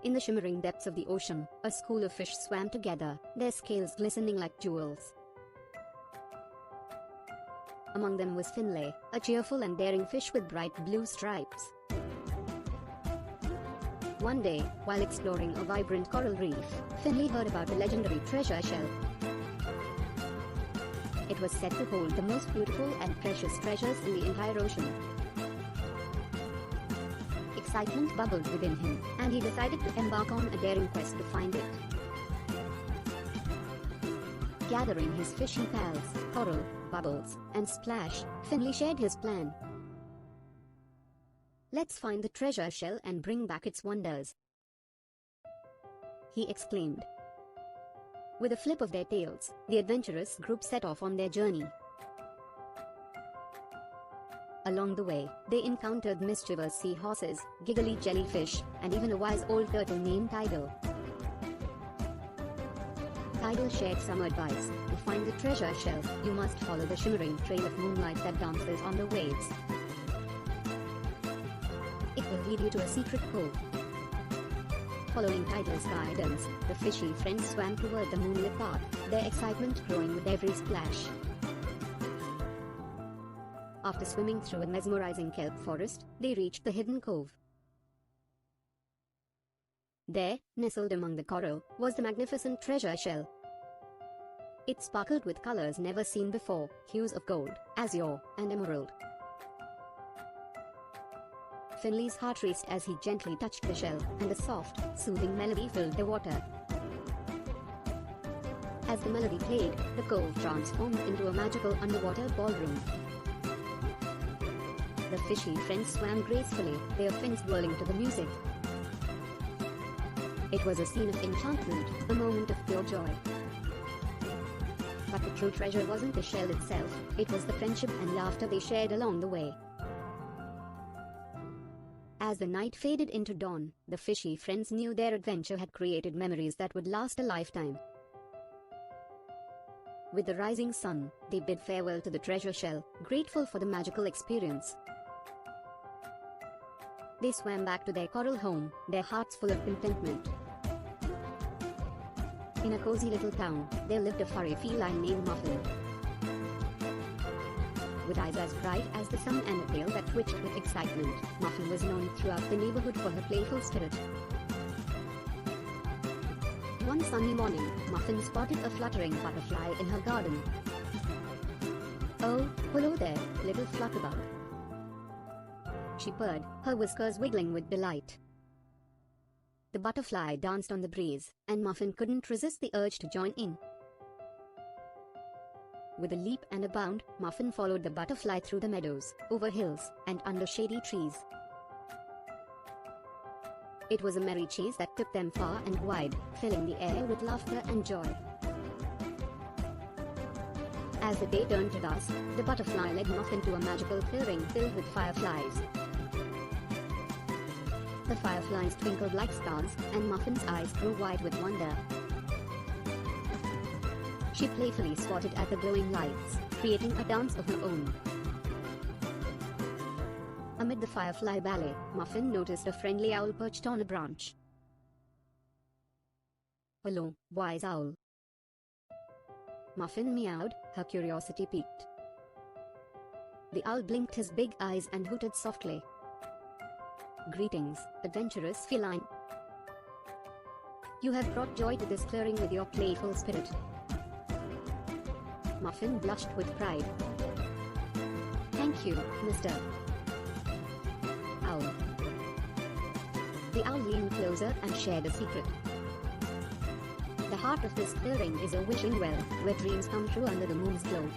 In the shimmering depths of the ocean, a school of fish swam together, their scales glistening like jewels. Among them was Finlay, a cheerful and daring fish with bright blue stripes. One day, while exploring a vibrant coral reef, Finlay heard about a legendary treasure shell. It was said to hold the most beautiful and precious treasures in the entire ocean. Excitement bubbled within him, and he decided to embark on a daring quest to find it. Gathering his fishy pals, Coral, Bubbles, and Splash, Finlay shared his plan. "Let's find the treasure shell and bring back its wonders," he exclaimed. With a flip of their tails, the adventurous group set off on their journey. Along the way, they encountered mischievous seahorses, giggly jellyfish, and even a wise old turtle named Tidal. Tidal shared some advice: to find the treasure shell, you must follow the shimmering trail of moonlight that dances on the waves. It will lead you to a secret cove. Following Tidal's guidance, the fishy friends swam toward the moonlit path, their excitement growing with every splash. After swimming through a mesmerizing kelp forest, they reached the hidden cove. There, nestled among the coral, was the magnificent treasure shell. It sparkled with colors never seen before, hues of gold, azure, and emerald. Finlay's heart raced as he gently touched the shell, and a soft, soothing melody filled the water. As the melody played, the cove transformed into a magical underwater ballroom. The fishy friends swam gracefully, their fins whirling to the music. It was a scene of enchantment, a moment of pure joy. But the true treasure wasn't the shell itself, it was the friendship and laughter they shared along the way. As the night faded into dawn, the fishy friends knew their adventure had created memories that would last a lifetime. With the rising sun, they bid farewell to the treasure shell, grateful for the magical experience. They swam back to their coral home, their hearts full of contentment. In a cozy little town, there lived a furry feline named Muffin. With eyes as bright as the sun and a tail that twitched with excitement, Muffin was known throughout the neighborhood for her playful spirit. One sunny morning, Muffin spotted a fluttering butterfly in her garden. "Oh, hello there, little flutterbug," she purred, her whiskers wiggling with delight. The butterfly danced on the breeze, and Muffin couldn't resist the urge to join in. With a leap and a bound, Muffin followed the butterfly through the meadows, over hills, and under shady trees. It was a merry chase that took them far and wide, filling the air with laughter and joy. As the day turned to dusk, the butterfly led Muffin to a magical clearing filled with fireflies. The fireflies twinkled like stars, and Muffin's eyes grew wide with wonder. She playfully swatted at the glowing lights, creating a dance of her own. Amid the firefly ballet, Muffin noticed a friendly owl perched on a branch. "Hello, wise owl," Muffin meowed, her curiosity piqued. The owl blinked his big eyes and hooted softly. "Greetings, adventurous feline. You have brought joy to this clearing with your playful spirit." Muffin blushed with pride. "Thank you, Mr. Owl." The owl leaned closer and shared a secret. "The heart of this clearing is a wishing well, where dreams come true under the moon's glow."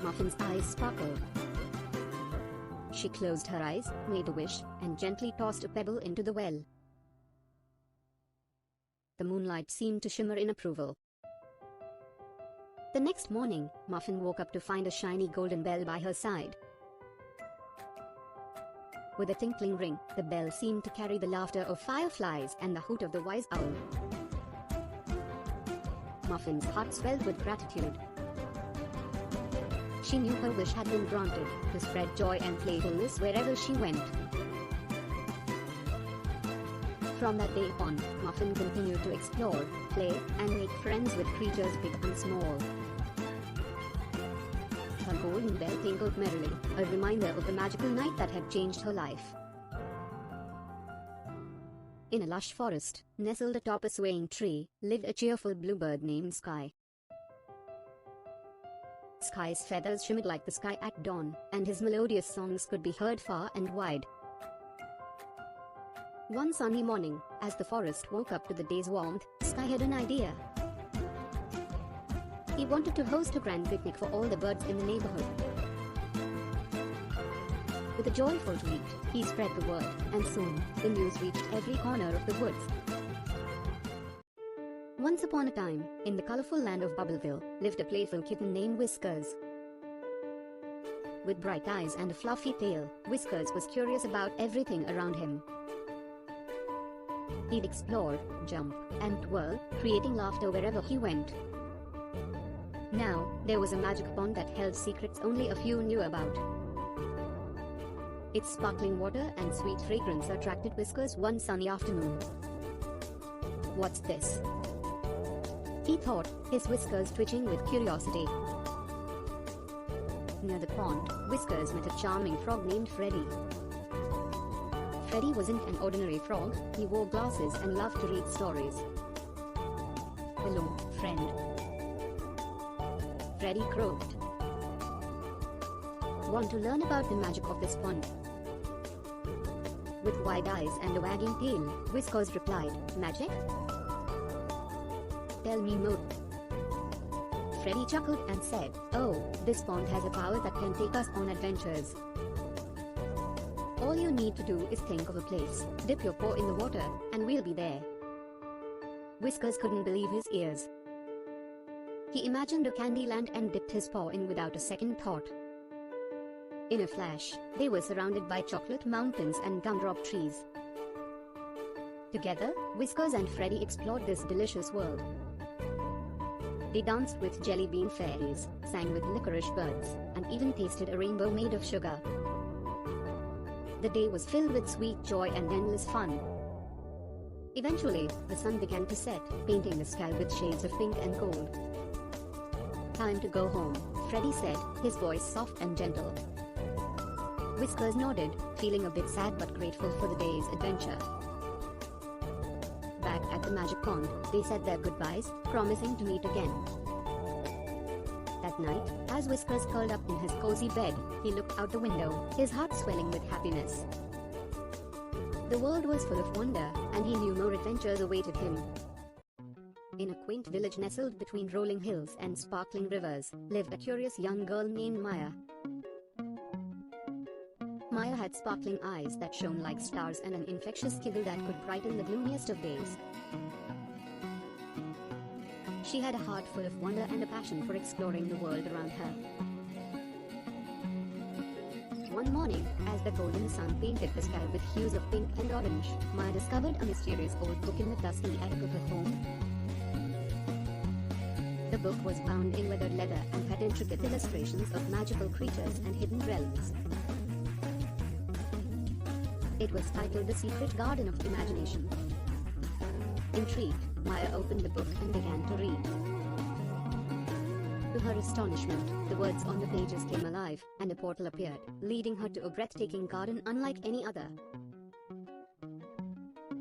Muffin's eyes sparkled. She closed her eyes, made a wish, and gently tossed a pebble into the well. The moonlight seemed to shimmer in approval. The next morning, Muffin woke up to find a shiny golden bell by her side. With a tinkling ring, the bell seemed to carry the laughter of fireflies and the hoot of the wise owl. Muffin's heart swelled with gratitude. She knew her wish had been granted, to spread joy and playfulness wherever she went. From that day on, Muffin continued to explore, play, and make friends with creatures big and small. Her golden bell tinkled merrily, a reminder of the magical night that had changed her life. In a lush forest, nestled atop a swaying tree, lived a cheerful bluebird named Sky. Sky's feathers shimmered like the sky at dawn, and his melodious songs could be heard far and wide. One sunny morning, as the forest woke up to the day's warmth, Sky had an idea. He wanted to host a grand picnic for all the birds in the neighborhood. With a joyful tweet, he spread the word, and soon, the news reached every corner of the woods. Once upon a time, in the colorful land of Bubbleville, lived a playful kitten named Whiskers. With bright eyes and a fluffy tail, Whiskers was curious about everything around him. He'd explore, jump, and twirl, creating laughter wherever he went. Now, there was a magic pond that held secrets only a few knew about. Its sparkling water and sweet fragrance attracted Whiskers one sunny afternoon. "What's this?" he thought, his whiskers twitching with curiosity. Near the pond, Whiskers met a charming frog named Freddy. Freddy wasn't an ordinary frog, he wore glasses and loved to read stories. "Hello, friend," Freddy croaked. "Want to learn about the magic of this pond?" With wide eyes and a wagging tail, Whiskers replied, "Magic? Tell me more." Freddy chuckled and said, "Oh, this pond has a power that can take us on adventures. All you need to do is think of a place, dip your paw in the water, and we'll be there." Whiskers couldn't believe his ears. He imagined a candy land and dipped his paw in without a second thought. In a flash, they were surrounded by chocolate mountains and gumdrop trees. Together, Whiskers and Freddy explored this delicious world. They danced with jelly bean fairies, sang with licorice birds, and even tasted a rainbow made of sugar. The day was filled with sweet joy and endless fun. Eventually, the sun began to set, painting the sky with shades of pink and gold. "Time to go home," Freddy said, his voice soft and gentle. Whiskers nodded, feeling a bit sad but grateful for the day's adventure. Back at the magic pond, they said their goodbyes, promising to meet again. That night, as Whiskers curled up in his cozy bed, he looked out the window, his heart swelling with happiness. The world was full of wonder, and he knew more adventures awaited him. In a quaint village nestled between rolling hills and sparkling rivers, lived a curious young girl named Maya. Maya had sparkling eyes that shone like stars and an infectious giggle that could brighten the gloomiest of days. She had a heart full of wonder and a passion for exploring the world around her. One morning, as the golden sun painted the sky with hues of pink and orange, Maya discovered a mysterious old book in the dusty attic of her home. The book was bound in weathered leather and had intricate illustrations of magical creatures and hidden realms. It was titled The Secret Garden of Imagination. Intrigued, Maya opened the book and began to read. To her astonishment, the words on the pages came alive, and a portal appeared, leading her to a breathtaking garden unlike any other.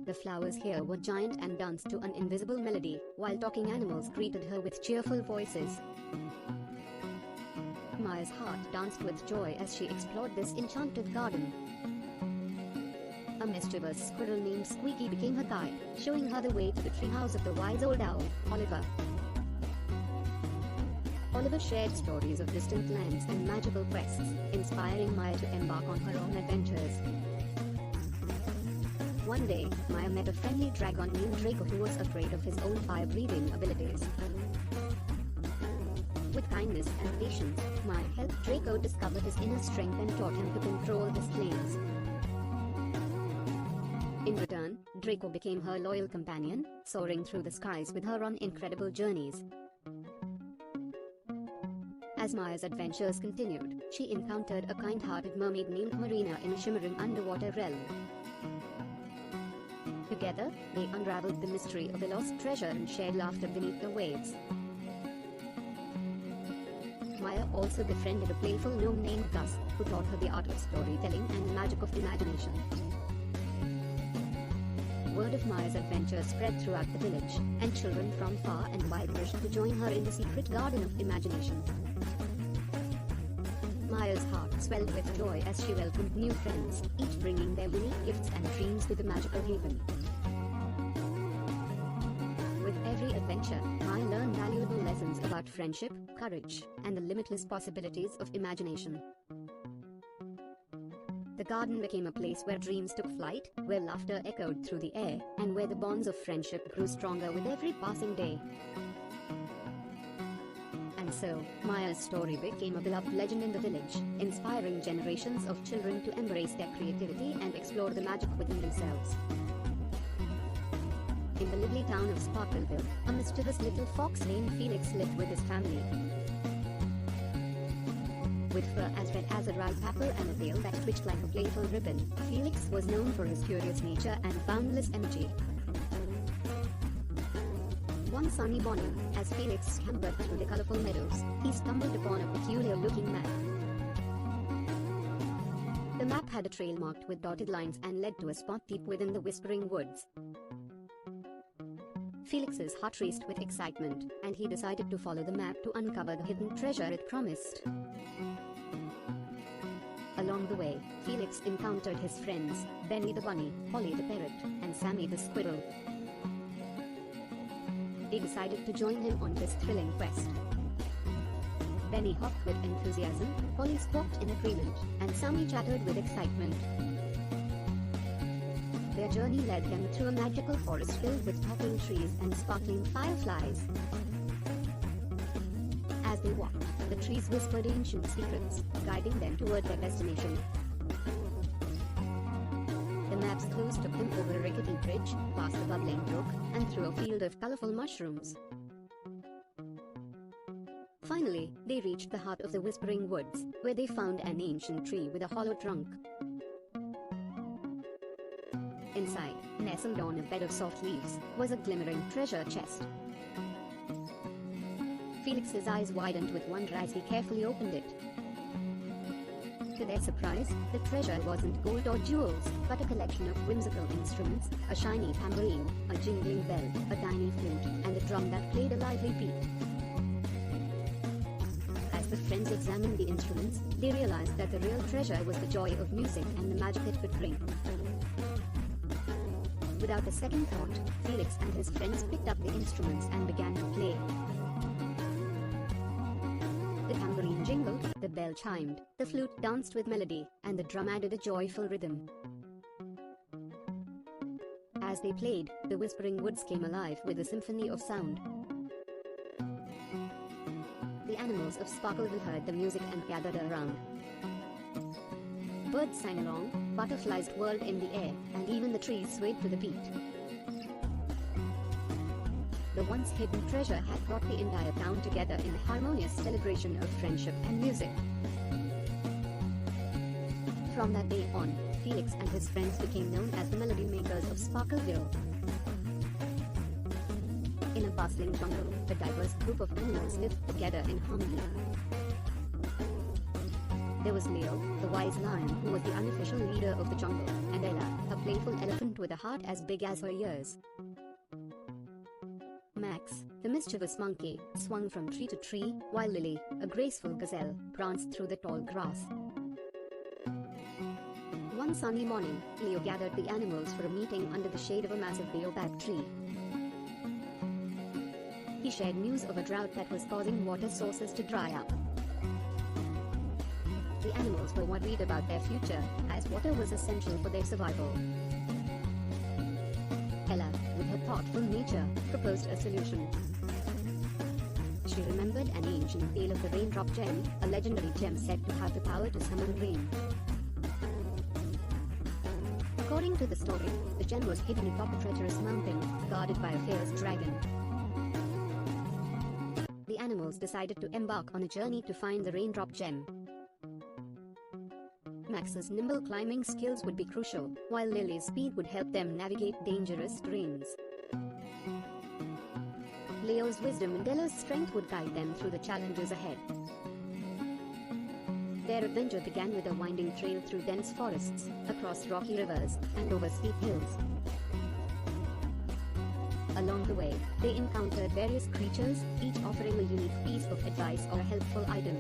The flowers here were giant and danced to an invisible melody, while talking animals greeted her with cheerful voices. Maya's heart danced with joy as she explored this enchanted garden. A mischievous squirrel named Squeaky became her guide, showing her the way to the treehouse of the wise old owl, Oliver. Oliver shared stories of distant lands and magical quests, inspiring Maya to embark on her own adventures. One day, Maya met a friendly dragon named Draco who was afraid of his own fire-breathing abilities. With kindness and patience, Maya helped Draco discover his inner strength and taught him to control his flames. In return, Draco became her loyal companion, soaring through the skies with her on incredible journeys. As Maya's adventures continued, she encountered a kind-hearted mermaid named Marina in a shimmering underwater realm. Together, they unraveled the mystery of the lost treasure and shared laughter beneath the waves. Maya also befriended a playful gnome named Gus, who taught her the art of storytelling and the magic of imagination. Word of Maya's adventure spread throughout the village, and children from far and wide wished to join her in the secret garden of imagination. Maya's heart swelled with joy as she welcomed new friends, each bringing their unique gifts and dreams to the magical haven. With every adventure, Maya learned valuable lessons about friendship, courage, and the limitless possibilities of imagination. The garden became a place where dreams took flight, where laughter echoed through the air, and where the bonds of friendship grew stronger with every passing day. And so, Maya's story became a beloved legend in the village, inspiring generations of children to embrace their creativity and explore the magic within themselves. In the lively town of Sparkleville, a mischievous little fox named Felix lived with his family. With fur as red as a ripe apple and a tail that twitched like a playful ribbon, Felix was known for his curious nature and boundless energy. One sunny morning, as Felix scampered through the colorful meadows, he stumbled upon a peculiar-looking map. The map had a trail marked with dotted lines and led to a spot deep within the Whispering Woods. Felix's heart raced with excitement, and he decided to follow the map to uncover the hidden treasure it promised. Along the way, Felix encountered his friends, Benny the bunny, Polly the parrot, and Sammy the squirrel. They decided to join him on this thrilling quest. Benny hopped with enthusiasm, Polly squawked in agreement, and Sammy chattered with excitement. Their journey led them through a magical forest filled with toppling trees and sparkling fireflies. As they walked, the trees whispered ancient secrets, guiding them toward their destination. The map's clues took them over a rickety bridge, past a bubbling brook, and through a field of colorful mushrooms. Finally, they reached the heart of the Whispering Woods, where they found an ancient tree with a hollow trunk. Inside, nestled on a bed of soft leaves, was a glimmering treasure chest. Felix's eyes widened with wonder as he carefully opened it. To their surprise, the treasure wasn't gold or jewels, but a collection of whimsical instruments, a shiny tambourine, a jingling bell, a tiny flute, and a drum that played a lively beat. As the friends examined the instruments, they realized that the real treasure was the joy of music and the magic it could bring. Without a second thought, Felix and his friends picked up the instruments and began to play. The tambourine jingled, the bell chimed, the flute danced with melody, and the drum added a joyful rhythm. As they played, the Whispering Woods came alive with a symphony of sound. The animals of Sparkleville heard the music and gathered around. Birds sang along, butterflies whirled in the air, and even the trees swayed to the beat. The once hidden treasure had brought the entire town together in a harmonious celebration of friendship and music. From that day on, Felix and his friends became known as the melody makers of Sparkleville. In a bustling jungle, a diverse group of animals lived together in harmony. There was Leo, the wise lion who was the unofficial leader of the jungle, and Ella, a playful elephant with a heart as big as her ears. Max, the mischievous monkey, swung from tree to tree, while Lily, a graceful gazelle, pranced through the tall grass. One sunny morning, Leo gathered the animals for a meeting under the shade of a massive baobab tree. He shared news of a drought that was causing water sources to dry up. The animals were worried about their future, as water was essential for their survival. Ella, with her thoughtful nature, proposed a solution. She remembered an ancient tale of the raindrop gem, a legendary gem said to have the power to summon rain. According to the story, the gem was hidden atop a treacherous mountain, guarded by a fierce dragon. The animals decided to embark on a journey to find the raindrop gem. Max's nimble climbing skills would be crucial, while Lily's speed would help them navigate dangerous terrains. Leo's wisdom and Della's strength would guide them through the challenges ahead. Their adventure began with a winding trail through dense forests, across rocky rivers, and over steep hills. Along the way, they encountered various creatures, each offering a unique piece of advice or a helpful item.